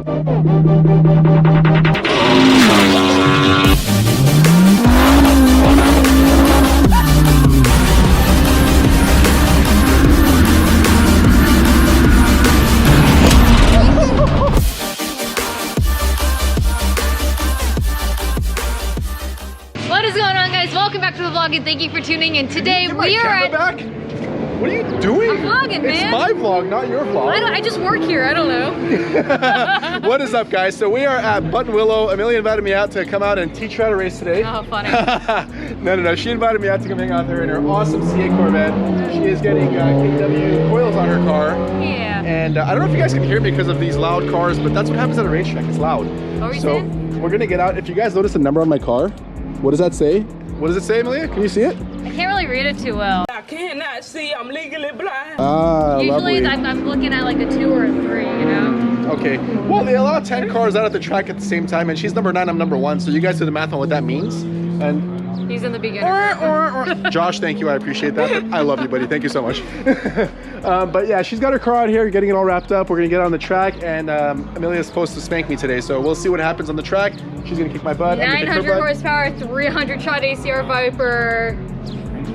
What is going on, guys? Welcome back to the vlog and thank you for tuning in. Today we are at... Back? What are you doing? I'm vlogging, man. It's my vlog, not your vlog. I just work here. I don't know. What is up, guys? So we are at Buttonwillow. Emelia invited me out to come out and teach her how to race today. Oh, funny. No. She invited me out to come hang out with her in her awesome CA Corvette. She is getting KW coils on her car. Yeah. And I don't know if you guys can hear me because of these loud cars, but that's what happens at a racetrack. It's loud. What were you so saying? We're gonna get out. If you guys notice the number on my car, what does that say? What does it say, Emelia? Can you see it? I can't really read it too well. I cannot see, I'm legally blind. Ah, Usually lovely. I'm looking at like a 2 or a 3, you know? Okay, well, they allow 10 cars out at the track at the same time, and she's number 9, I'm number 1, so you guys do the math on what that means. And He's in the beginner. Josh, thank you, I appreciate that, but I love you, buddy, thank you so much. But yeah, she's got her car out here, getting it all wrapped up. We're gonna get on the track, and Emelia's supposed to spank me today, so we'll see what happens on the track. She's gonna kick my butt. 900 horsepower, 300 shot ACR VIPER,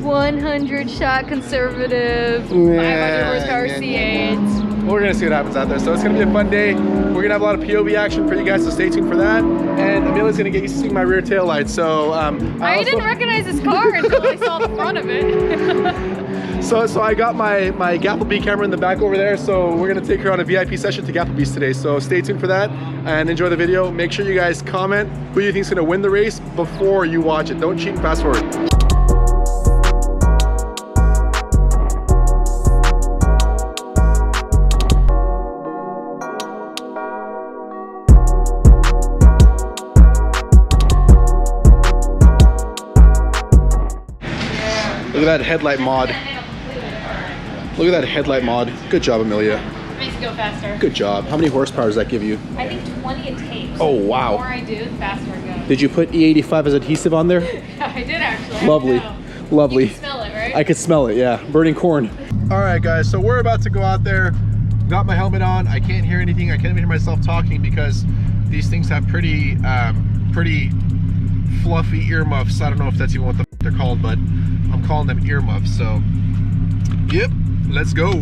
100 shot conservative, 500 horsepower C8. We're gonna see what happens out there. So it's gonna be a fun day. We're gonna have a lot of POV action for you guys, so stay tuned for that. And Emelia's gonna get used to seeing my rear tail lights. So I didn't recognize this car until I saw the front of it. So I got my Gappleby camera in the back over there. So we're gonna take her on a VIP session to Gappleby's today. So stay tuned for that and enjoy the video. Make sure you guys comment who you think's gonna win the race before you watch it. Don't cheat and fast forward. Look at that headlight mod. Look at that headlight mod. Good job, Emelia. Makes it go faster. Good job. How many horsepower does that give you? I think 20 it takes. Oh, wow. The more I do, the faster it goes. Did you put E85 as adhesive on there? Yeah, I did actually. Lovely. Lovely. You can smell it, right? I could smell it, yeah. Burning corn. All right, guys, so we're about to go out there. Got my helmet on. I can't hear anything. I can't even hear myself talking because these things have pretty fluffy earmuffs. I don't know if that's even what they're called, but I'm calling them earmuffs. So, yep, let's go.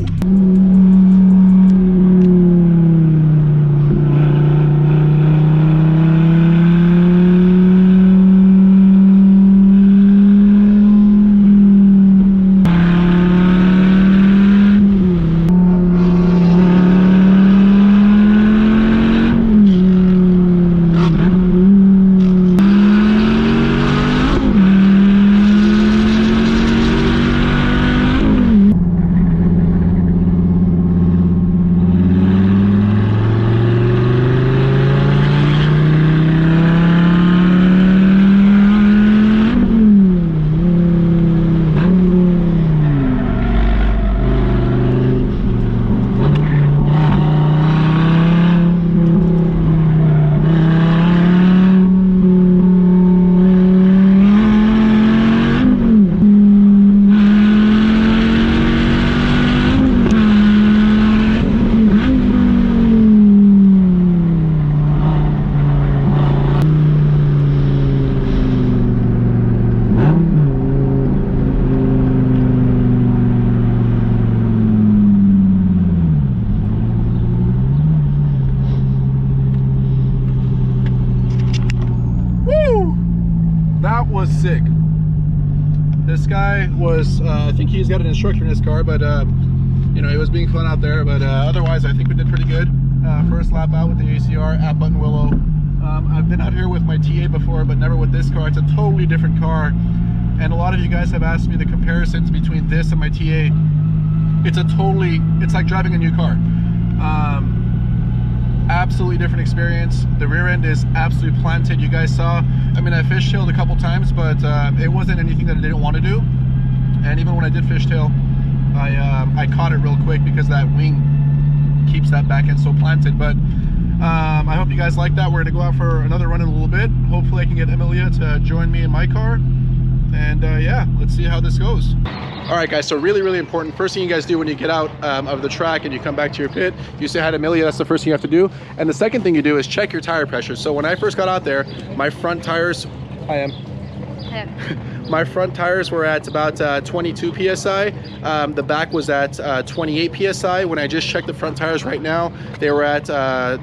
That was sick. This guy was, I think he's got an instructor in his car, but you know, it was being fun out there. But otherwise, I think we did pretty good. First lap out with the ACR at Buttonwillow. I've been out here with my TA before, but never with this car. It's a totally different car. And a lot of you guys have asked me the comparisons between this and my TA. It's like driving a new car. Absolutely different experience. The rear end is absolutely planted. You guys saw, I mean, I fishtailed a couple times, but it wasn't anything that I didn't want to do. And even when I did fishtail, I caught it real quick because that wing keeps that back end so planted. But I hope you guys like that. We're gonna go out for another run in a little bit. Hopefully I can get Emelia to join me in my car. And yeah, let's see how this goes. All right, guys, so really important. First thing you guys do when you get out of the track and you come back to your pit, you say hi to Emelia. That's the first thing you have to do. And the second thing you do is check your tire pressure. So when I first got out there, my front tires, my front tires were at about 22 psi. The back was at 28 psi. When I just checked the front tires right now, they were at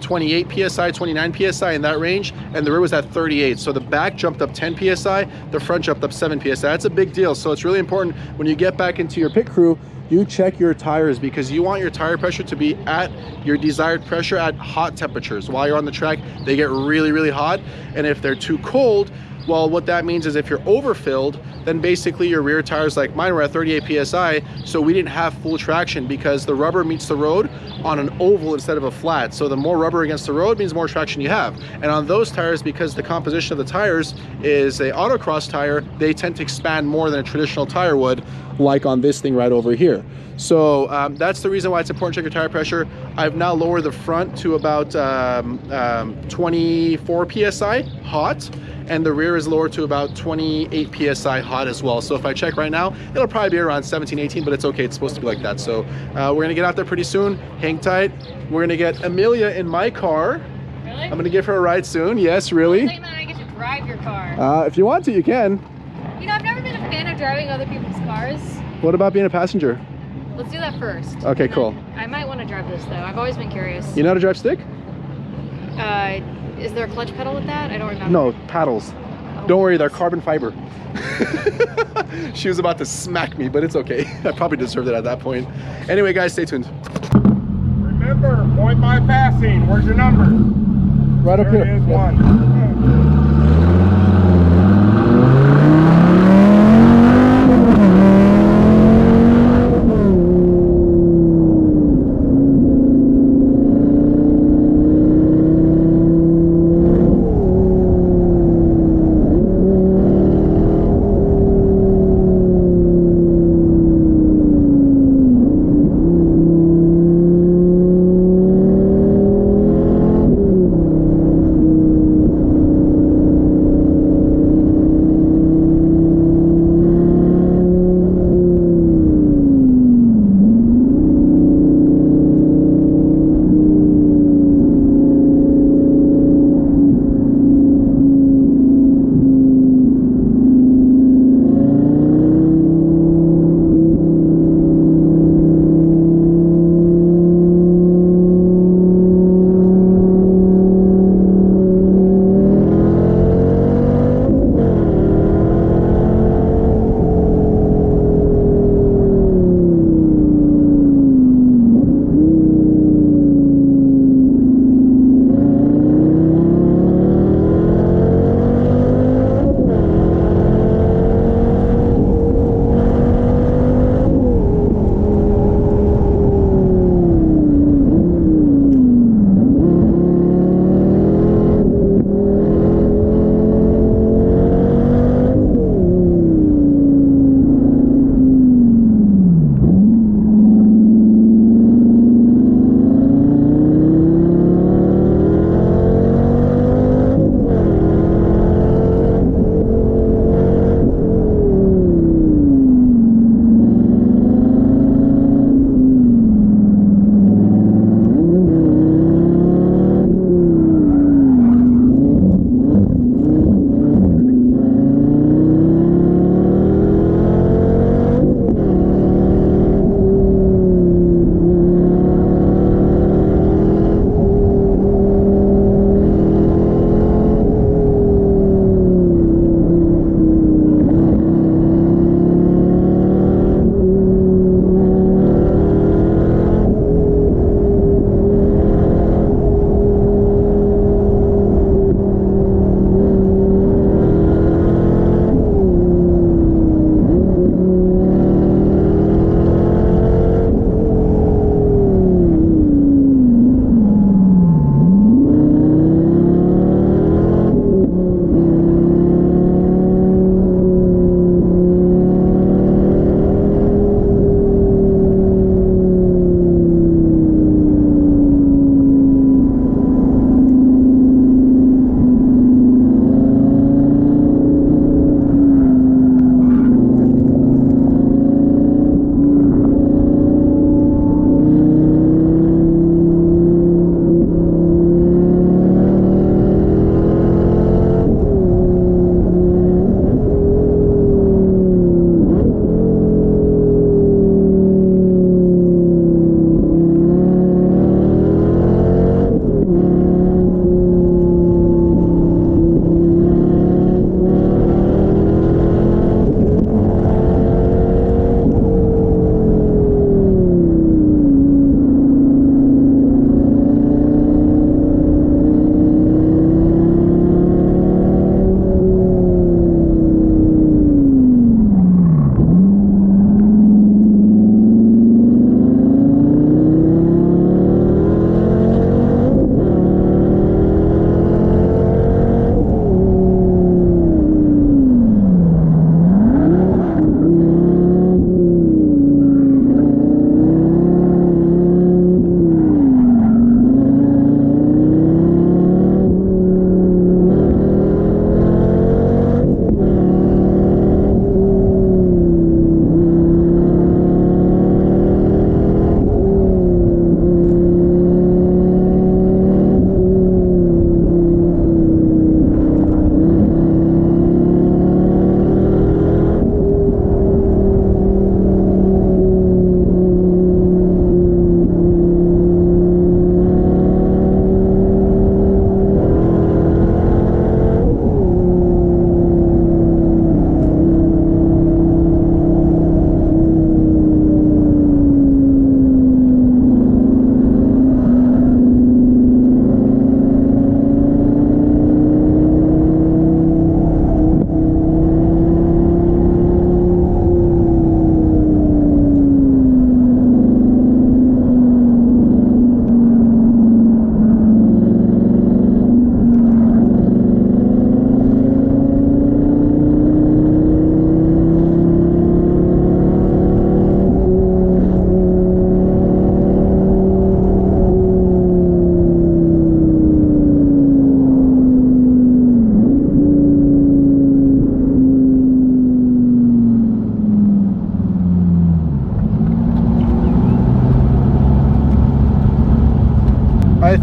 28 psi, 29 psi, in that range, and the rear was at 38. So the back jumped up 10 psi, the front jumped up 7 psi. That's a big deal. So it's really important when you get back into your pit crew, you check your tires, because you want your tire pressure to be at your desired pressure at hot temperatures. While you're on the track, they get really hot, and if they're too cold, well, what that means is if you're overfilled, then basically your rear tires, like mine, were at 38 psi, so we didn't have full traction because the rubber meets the road on an oval instead of a flat. So the more rubber against the road means more traction you have. And on those tires, because the composition of the tires is a autocross tire, they tend to expand more than a traditional tire would, like on this thing right over here. So that's the reason why it's important to check your tire pressure. I've now lowered the front to about 24 psi hot, and the rear is lowered to about 28 psi hot as well. So if I check right now, it'll probably be around 17, 18, but it's okay. It's supposed to be like that. So we're gonna get out there pretty soon. Hang tight. We're gonna get Emelia in my car. Really? I'm gonna give her a ride soon. Yes, really. I I get to drive your car. If you want to, you can. You know, I've never been a fan of driving other people's cars. What about being a passenger? Let's do that first. Okay, cool. I might want to drive this though. I've always been curious. You know how to drive stick? Is there a clutch pedal with that? I don't remember. No, paddles. Oh, don't worry, they're carbon fiber. She was about to smack me, but it's okay. I probably deserved it at that point. Anyway, guys, stay tuned. Remember, point by passing. Where's your number? Right up There here. it is, Yep. 1.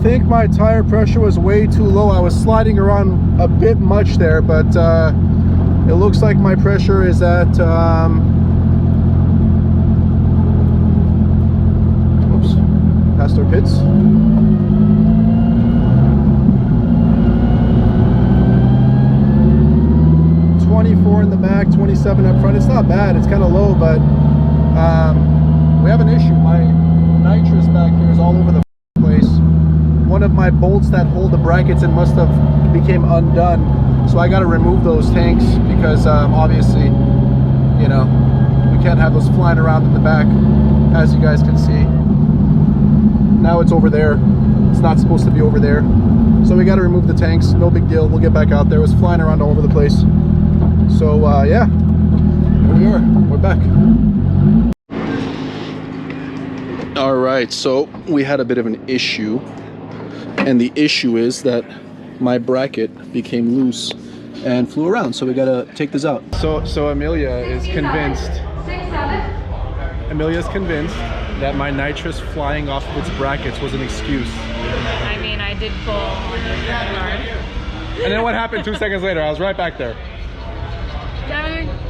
think my tire pressure was way too low. I was sliding around a bit much there, but it looks like my pressure is at oops, past our pits. In the back, 27 up front. It's not bad, it's kind of low, but we have an issue. My nitrous back here is all over the place. One of my bolts that hold the brackets, it must have became undone, so I got to remove those tanks because obviously, you know, we can't have those flying around in the back. As you guys can see, now it's over there. It's not supposed to be over there, so we got to remove the tanks. No big deal, we'll get back out there. It was flying around all over the place. So yeah, here we are, we're back. All right, so we had a bit of an issue, and the issue is that my bracket became loose and flew around, so we gotta take this out. So Emelia is convinced. Emelia's convinced that my nitrous flying off of its brackets was an excuse. I mean, I did pull on your guard. And then what happened 2 seconds later? I was right back there.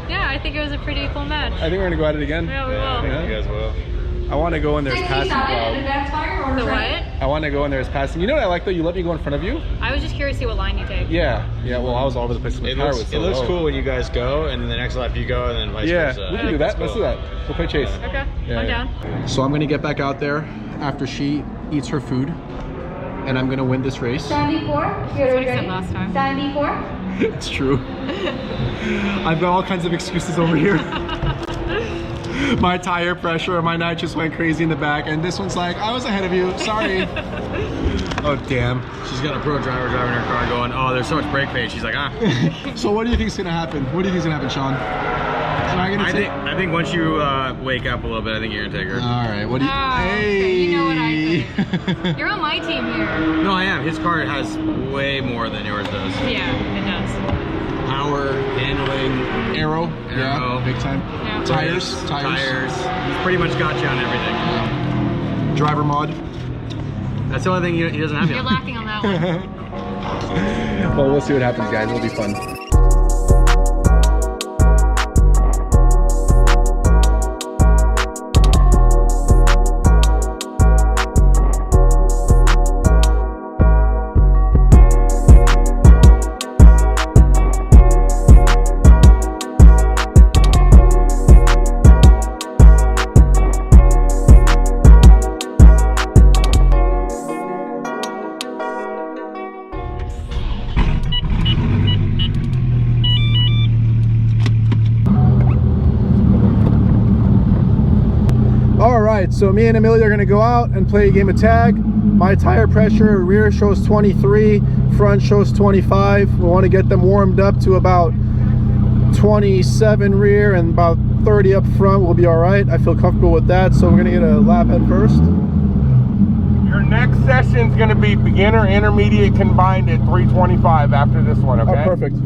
Yeah, I think it was a pretty cool match. I think we're gonna go at it again. Yeah, we will. Yeah. You guys will. I want to go in there as passing cloud. The what? I want to go in there as passing. You know what I like though? You let me go in front of you. I was just curious to see what line you take. Yeah. Well, I was all over the place. It looks cool when you guys go, and then the next lap you go, and then vice versa. We can do that. Cool. Let's do that. We'll play chase. Okay, I'm down. So I'm gonna get back out there after she eats her food, and I'm gonna win this race. 74. That's what he said last time. 74. It's true. I've got all kinds of excuses over here. My tire pressure, my nitrous went crazy in the back, and this one's like, I was ahead of you, sorry. Oh damn. She's got a pro driver driving her car going, oh, there's so much brake pain. She's like, ah. So what do you think's gonna happen? What do you think's gonna happen, Sean? Am I gonna take? I think once you wake up a little bit, I think you're gonna take her. All right. What do you? Okay, you know what I think. You're on my team here. No, I am. His car has way more than yours does. Yeah, it does. Power, handling, Aero. Yeah, big time. Yeah. Tires. He's pretty much got you on everything. Driver mod. That's the only thing he doesn't have. You're lacking on that one. Well, we'll see what happens, guys. It'll be fun. So me and Emelia are going to go out and play a game of tag. My tire pressure, rear shows 23, front shows 25. We want to get them warmed up to about 27 rear and about 30 up front. We'll be all right. I feel comfortable with that. So we're going to get a lap head first. Your next session is going to be beginner, intermediate combined at 325 after this one, okay? Oh, perfect.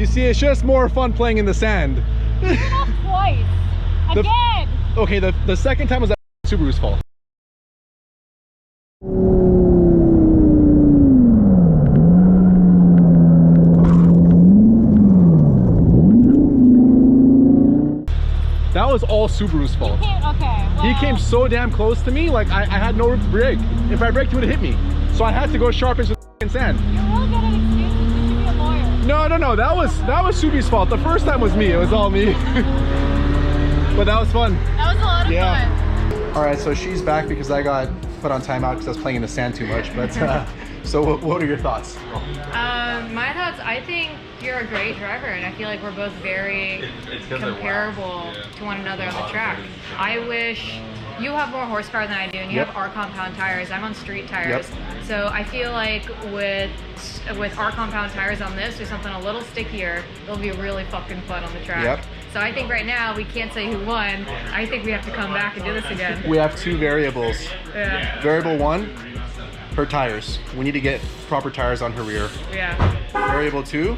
You see, it's just more fun playing in the sand. Twice. Again. Okay, the second time was that Subaru's fault. That was all Subaru's fault. Okay. Well, He came so damn close to me, like I had no brake. If I braked, he would have hit me. So I had to go sharp into the sand. You're really good at excuses. You should be a lawyer. No, that was Subi's fault. The first time was me. It was all me. But that was fun. That was a lot of fun. All right, so she's back because I got put on timeout because I was playing in the sand too much. But so what are your thoughts? My thoughts, I think you're a great driver, and I feel like we're both very comparable to one another on the track. I wish you have more horsepower than I do, and you have our compound tires. I'm on street tires. So I feel like with our compound tires on this, or something a little stickier, it'll be really fucking fun on the track. So I think right now we can't say who won. I think we have to come back and do this again. We have two variables. Yeah. Variable one, her tires. We need to get proper tires on her rear. Yeah. Variable two,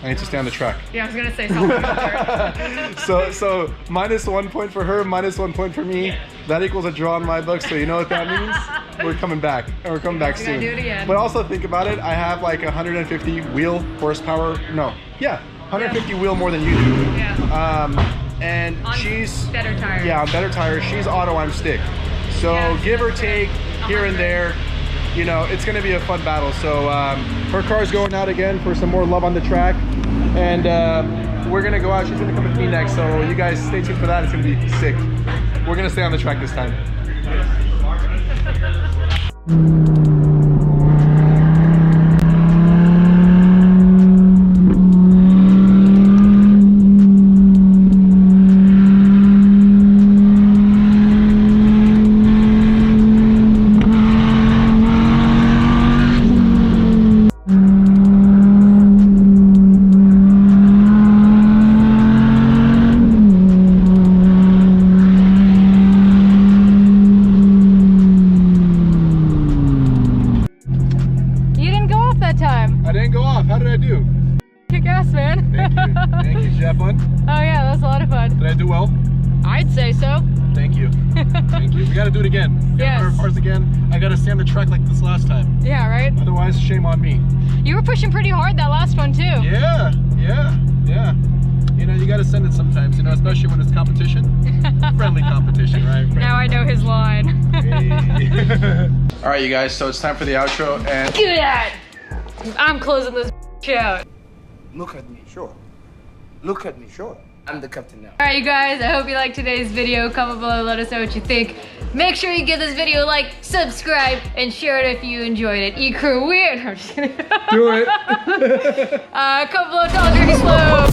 I need to stay on the track. Yeah, I was gonna say something about her. So -1 point for her, -1 point for me. That equals a draw in my book. So you know what that means? We're coming back, and we're coming back soon. Do it again. But also think about it. I have like 150 wheel horsepower. No, yeah, 150 wheel more than you do. Yeah. And On she's better tires. Yeah, on better tires. She's auto, I'm stick. So Yeah, give or that's take here and there. You know, it's going to be a fun battle. So her car's going out again for some more love on the track, and we're going to go out. She's going to come with me next, so you guys stay tuned for that. It's going to be sick. We're going to stay on the track this time. I didn't go off. How did I do? Kick ass, man. Thank you. Thank you. Did you have fun? Oh yeah, that was a lot of fun. Did I do well? I'd say so. Thank you. Thank you. We got to do it again. Yes. Our cars again. I got to stay on the track like this last time. Yeah, right? Otherwise, shame on me. You were pushing pretty hard that last one too. Yeah. You know, you got to send it sometimes, you know, especially when it's competition. Friendly competition, right? Friendly. Now I know his line. Hey. All right, you guys, so it's time for the outro, and Do that! I'm closing this out. Look at me, sure. Look at me, sure. I'm the captain now. Alright you guys, I hope you liked today's video. Comment below, let us know what you think. Make sure you give this video a like, subscribe, and share it if you enjoyed it. Eat crew weird. I'm just kidding. do it. Comment below, tell us you're slow.